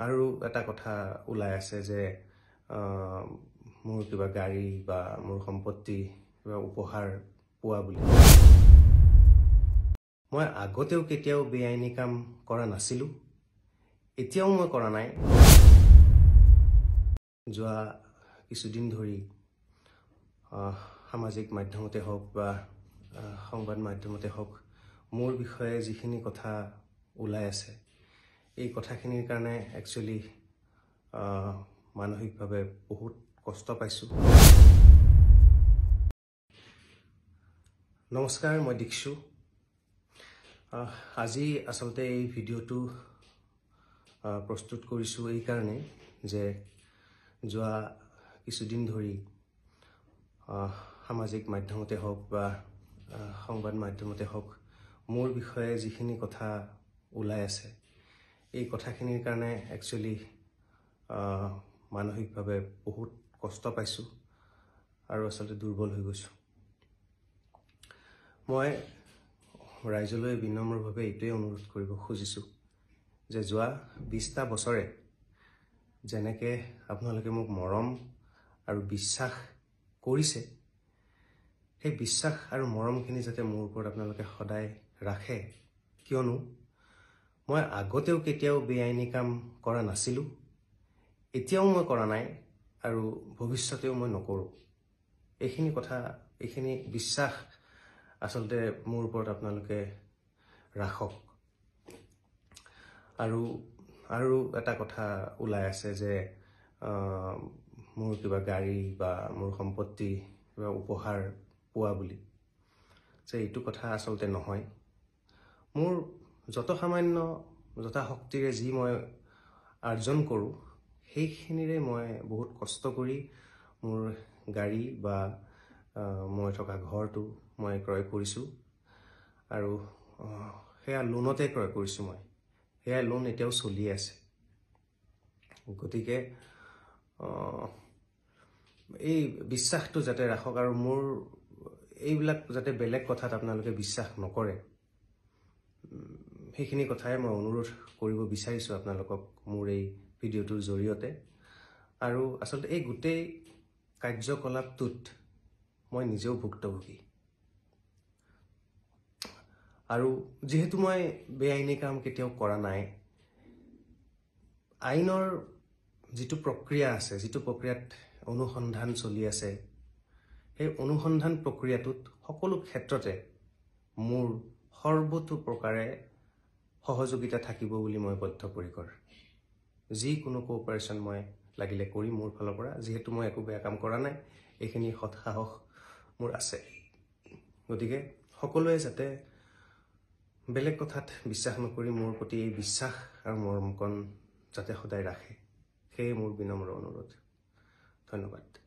আৰু এটা কথা ওলাই আছে যে মোৰ কিবা গাড়ী বা মোৰ সম্পত্তি কিবা উপহাৰ পোৱা বুলি মই আগতেও কেতিয়াও বেআইনী কাম কৰা নাছিলো এতিয়াও মই কৰা নাই যোৱা কিছুদিন ধৰি সামাজিক মাধ্যমতে হওক বা সংবাদ মাধ্যমতে হওক মোৰ বিষয়ে যিখিনি কথা ওলাই আছে এই কথাখিনিৰ কাৰণে একচুয়ালি মানসিকভাৱে বহুত কষ্ট পাইছো নমস্কাৰ মই দীক্ষু আজি আসলতে এই ভিডিওটো প্ৰস্তুত কৰিছো এই কাৰণে যে যোৱা কিছুদিন ধৰি সামাজিক মাধ্যমতে হওক বা সংবাদ মাধ্যমতে হওক মোৰ বিষয়ে যিখিনি কথা ওলাই আছে এই কথাখিনিৰ কাৰণে একচুয়ালি মানসিকভাৱে বহুত কষ্ট পাইছো আৰু আসলতে দুৰ্বল হৈ গৈছো মই ৰাইজলৈ বিনম্ৰভাৱে এইটোৱে অনুৰোধ কৰিব খুজিছো যে যোৱা 20টা বছৰে যেনেকে আপোনালোকে মোক মৰম আৰু বিশ্বাস কৰিছে সেই বিশ্বাস আৰু মৰমখিনি যাতে মোৰ ওপৰত আপোনালোকে সদায় ৰাখে কিয়নো মই আগতেও কেতিয়াও বেআইনী কাম কৰা নাছিলো এতিয়াও মই কৰা নাই আৰু ভৱিষ্যতেও মই নকৰো এইখিনি কথা এইখিনি বিশ্বাস আসলতে মোৰ ওপৰত আপোনালোকে ৰাখক আৰু এটা কথা ওলাই আছে যে মোৰ কিবা গাড়ী বা মোৰ সম্পত্তি কিবা উপহাৰ পোৱা বুলি যে এইটো কথা আসলতে নহয় মোৰ যত সামান্য যথা শক্তিৰে যি মই আৰ্জন কৰো সেইখিনিৰে মই বহুত কষ্ট কৰি মোৰ গাড়ী বা মই থকা ঘৰটো মই ক্ৰয় কৰিছো আৰু হেয়া লোনতে ক্ৰয় কৰিছো মই হেয়া লোন এতিয়াও চলি আছে গতিকে এই বিশ্বাসটো যাতে ৰাখক আৰু মোৰ এইবিলাক যাতে বেলেগ কথাত আপোনালোকে বিশ্বাস নকৰে সেইখিনি কথাই মই অনুৰোধ কৰিব বিচাৰিছো আপোনালোকক মোৰ এই ভিডিওটোৰ জৰিয়তে আৰু আসলতে এই গোটেই কাৰ্যকলাপটোত মই নিজেও ভুক্তভোগী আৰু যেহেতু মই বেআইনী কাম কেতিয়াও কৰা নাই আইনৰ যিটো প্ৰক্ৰিয়া আছে যিটো প্ৰক্ৰিয়াত অনুসন্ধান চলি আছে এই অনুসন্ধান প্ৰক্ৰিয়াটোত সকলো ক্ষেত্ৰতে মোৰ সৰ্বতো প্ৰকাৰে সহযোগিতা থাকিব বুলি মই বদ্ধপৰিকৰ যি কোনো কোঅপাৰেচন মই লাগিলে কৰি মোৰ ফালৰ পৰা যেহেতু মই একো বেয়া কাম কৰা নাই এইখিনি সাহস মোৰ আছে গতিকে সকলোৱে যাতে বেলেগ কথাত বিশ্বাস নকৰি মোৰ প্ৰতি এই বিশ্বাস আৰু মৰমকণ যাতে সদায় ৰাখে সেই মোৰ বিনম্ৰ অনুৰোধ ধন্যবাদ